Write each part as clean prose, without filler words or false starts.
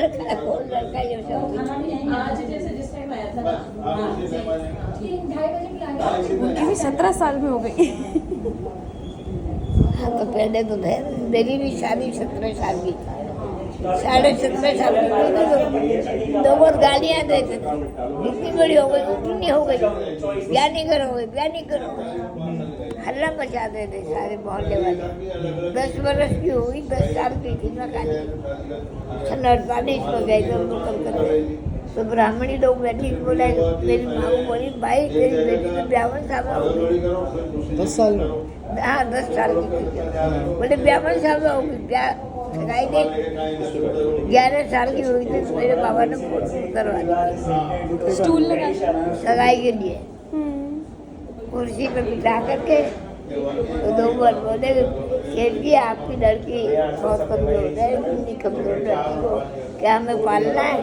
लड़का कौन लड़का ये सब आज जैसे जिस टाइम आया था ना, 17 साल में हो गई। हाँ तो पहले तो थे मेरी भी शादी 17 साल की 17.5 साल की हुई तो दो बहुत गालियाँ देते थे, इतनी बड़ी हो गई उतनी हो गई, ब्याह नहीं करोगे ब्याह नहीं करोगे, हल्ला मचाते थे सारे मोहल्ले वाले। 10 बरस की हुई, 10 साल की थी मैं खाली 48 में गए थे उनको कलकत्ते। तो ब्राह्मणी लोग बैठी बोला, मेरी माँ को बोली भाई तेरी बेटी तो 52 साल में होगी। 10 साल में? हाँ 10 साल की थी। बोले 52 साल में होगी, ब्याह सगाई दे। 11 साल की हुई थी तो मेरे बाबा ने फोटो करवा दी स्टूल लगा सगाई के लिए, कुर्सी पे बिठा करके। तो 2 बार बोले सेठ जी आपकी लड़की बहुत कमजोर है, इतनी कमजोर लड़की को क्या हमें पालना है,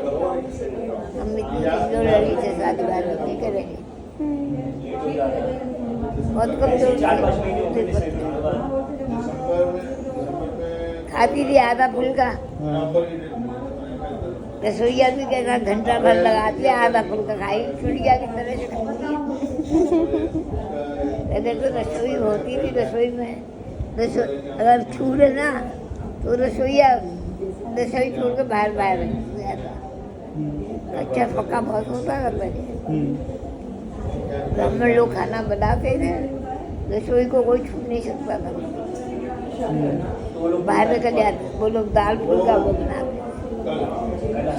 हम इतनी कमजोर लड़की से शादी वादी नहीं करेंगे, बहुत कमजोर खाती थी आधा फुल्का। रसोईया भी कहता घंटा भर लगाती है, आधा फुल्का खाई चिड़िया की तरह से खाती है। पहले तो रसोई होती थी, रसोई में अगर छूटे ना तो रसोईया रसोई छोड़ के बाहर जाता। अच्छा पक्का बहुत होता था पहले। ब्राह्मण लोग खाना बनाते थे, रसोई को कोई छू नहीं सकता था। बाहर निकल जाते, वो लोग दाल फुल्का वो बनाते,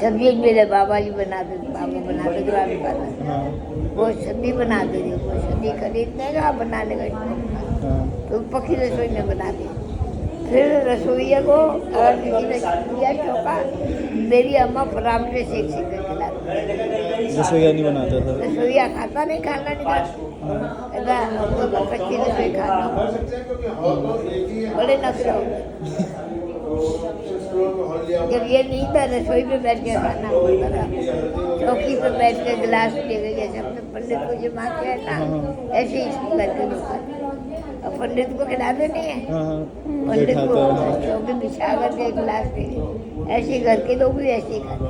सब्जी मेरे बाबा जी बनाते थे, बाबा बनाते थे, वो सब्जी बनाते थे, वो सब्जी खरीदने का बनाने का तो पक्की रसोई में बनाते। फिर रसोईया को अगर किसी ने दिया चौका, मेरी अम्मा फराम से सेक कर खिलाती। रसोईया नहीं बनाता था? रसोईया खाता नहीं, खाना नहीं खाता, कच्ची रसोई खाना बड़े नखरे हो गए। जब ये नहीं था रसोई पे बैठ के खाना होता था, चौकी पे बैठ के गिलास लेके जैसे अपने पंडित को जमा के है ना, ऐसे ही इसको करके होता। और पंडित को खिलाते नहीं है, पंडित को चौकी बिछा करके गिलास दे, ऐसे घर के लोग भी ऐसे ही खाते।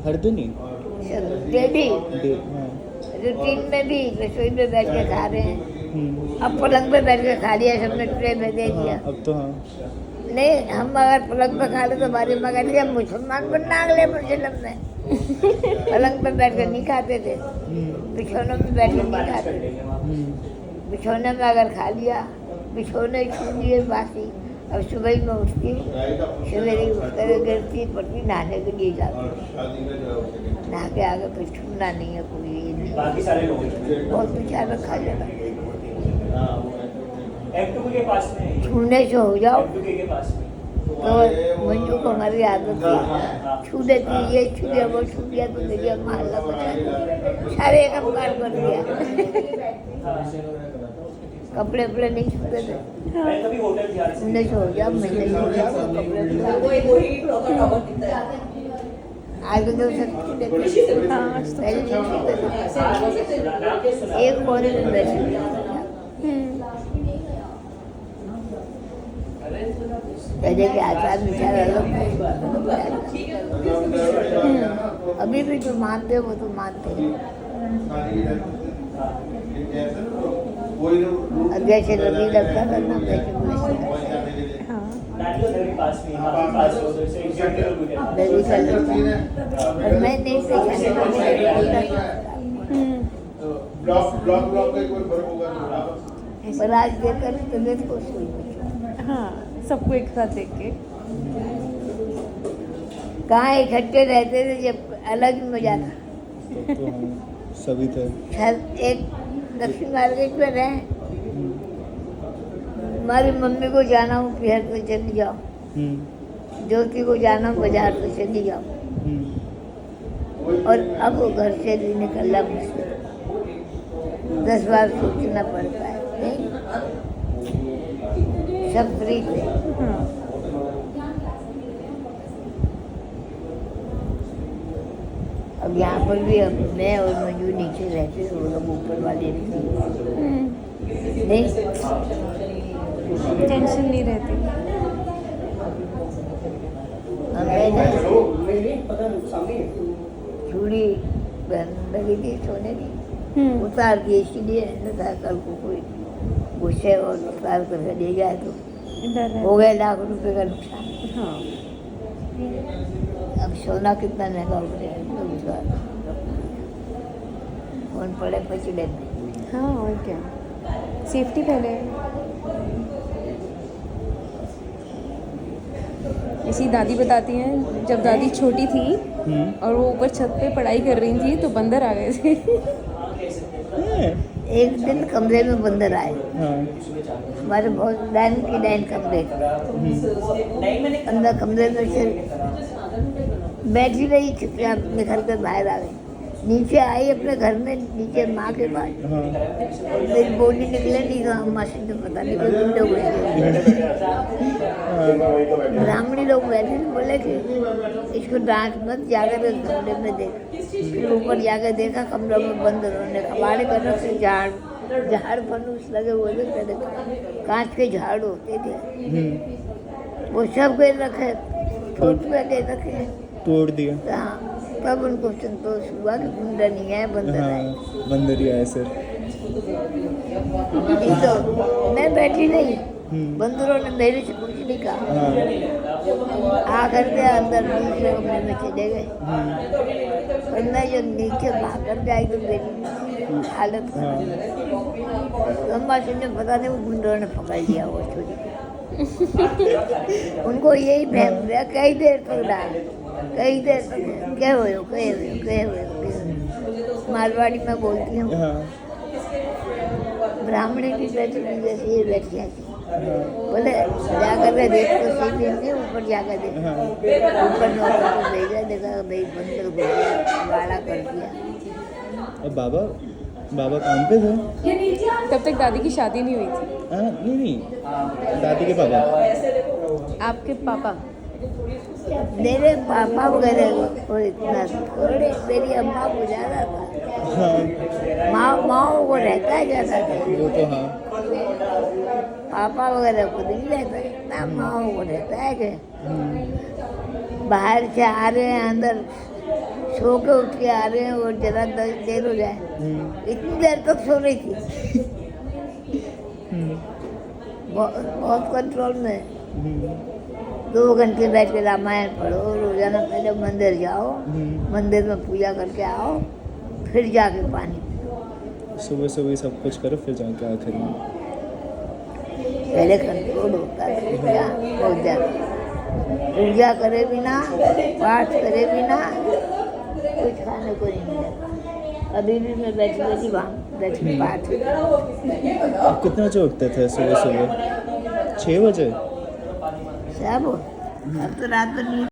हर दिन ही? डेली रूटीन में भी रसोई में बैठ के खा रहे हैं। अब पलंग पे बैठ के खा लिया सबने, ट्रे में दे दिया। अब तो हाँ नहीं, हम अगर पलंग पे खा ले तो हमारी माँ कहती है मुसलमान बनना अगले मुसलम में। पलंग पे बैठ कर नहीं खाते थे, बिछौनों में बैठ कर नहीं खाते थे। बिछौने में अगर खा लिया, बिछौने छू लिए बासी। अब सुबह में उठती, सवेरे उठकर गिरती पड़ती, नहाने के लिए जाती, नहा के आगे फिर छूना नहीं है कोई, ये नहीं बहुत विचार रखा जाता। छूने से हो जाओ तो मंजू को हमारी आदत थी, छू देती, ये छू दिया वो छू दिया तो मेरी अम्मा हल्ला बचा सारे काम कार कर दिया। कपड़े वपड़े नहीं छूते थे, छूने से हो जाओ, महीने से हो जाओ तो कपड़े आगे तो सब छू देते, पहले नहीं छूते थे, एक कोने में बैठे। पहले के आचार विचार अलग थे, अभी भी जो मानते हो वो तो मानते हैं। जैसे रवि लगता था ना वैसे और मैं नहीं पर आज देखकर तबियत खुश हुई। हाँ, सबको एक साथ देख के। कहाँ इकट्ठे रहते थे, जब अलग ही मजा था। तो सभी थे। एक दक्षिण मार्केट में रहे, हमारी मम्मी को जाना हो पीहर तो चली जाओ, ज्योति को जाना हो बाजार तो चली जाओ, और अब वो घर से भी निकलना मुश्किल, 10 बार सोचना पड़ता है। नहीं सब फ्री थे। अब यहाँ पर भी अब मैं और मंजू नीचे रहते थे, वो लोग ऊपर वाले नहीं, टेंशन नहीं रहती। अब मैं चूड़ी लगी थी सोने की, उतार दी इसीलिए न था कल को कोई गुस्से और उतार कर ले जाए तो डर है। हो गए लाख रुपए का नुकसान। हाँ अब सोना कितना महंगा हो गया है, तो उसका कौन पड़े पचड़े में। हाँ, और क्या, सेफ्टी पहले। इसी दादी बताती हैं जब दादी छोटी थी और वो ऊपर छत पे पढ़ाई कर रही थी तो बंदर आ गए थे। हैं? एक दिन कमरे में बंदर आए, हाँ हमारे बहुत लाइन की लाइन कमरे, अंदर कमरे में से बैठी रही, चुपचाप निकल कर बाहर आ गई, नीचे आई अपने घर में, नीचे माँ के पास। हाँ और मेरी बोली निकले नहीं तो अम्मा से तो पता नहीं कोई गुंडे हुए। ब्राह्मणी लोग बैठे थे, बोले कि इसको डांट मत, जाकर इस कमरे में देख। फिर ऊपर जाकर देखा कमरा में बंद, उन्होंने कबाड़े कर रखे, झाड़ फनूस लगे हुए थे, पहले कांच के झाड़ होते थे, वो सब के रखे, फोटुए के रखे। तोड़ दिया। हाँ, तब उनको संतोष हुआ कि गुंडा नहीं है, बंदर है। हाँ बंदर ही आया सर। नहीं तो मैं बैठी नहीं, बंदरों ने मेरे से कुछ नहीं कहा, हाँ आकर के अंदर दूसरे कमरे में चले गए। वरना जो नीचे भाग जाए तो मेरी हालत खराब। अम्मा से ने पता नहीं वो गुंडों ने पकड़ लिया वो छोरी। उनको यही फैम गया, कई देर तक रहा, कई देर तक क्या हुए मारवाड़ी में बोलती हूँ। हाँ ब्राह्मणी की बैठी थी जैसे ये बैठी थी, बोले जाकर के देख तो सही नहीं, ऊपर जाकर देख। ऊपर नौकर को भेजा, देखा भाई बंदर को वाड़ा कर दिया। और बाबा काम पे थे? तब तक दादी की शादी नहीं हुई थी। हाँ नहीं दादी के पापा। आपके पापा? मेरे पापा वगैरह को इतना थोड़े, मेरी अम्मा को ज़्यादा था। हाँ माँ को रहता है ज़्यादा था, वो तो हाँ। पापा वगैरह को नहीं रहता, इतना माँ को रहता है कि बाहर से आ रहे हैं, अंदर सो के उठ के आ रहे हैं और जरा देर हो जाए, इतनी देर तक सो रही थी। बहुत कंट्रोल में। 2 घंटे बैठ के रामायण पढ़ो, रोजाना पहले मंदिर जाओ, मंदिर में पूजा करके आओ, फिर जाके पानी पियो। सुबह सब कुछ करो फिर जाके आखिर में। पहले कंट्रोल होता है, पूजा बहुत ज़्यादा, पूजा करे बिना, पाठ करे बिना कुछ खाने को नहीं मिलेगा। अभी भी मैं बैठी वहाँ बैठी पाठ। आप कितने बजे उठते थे सुबह? 6 बजे? सब अब तो रात में नींद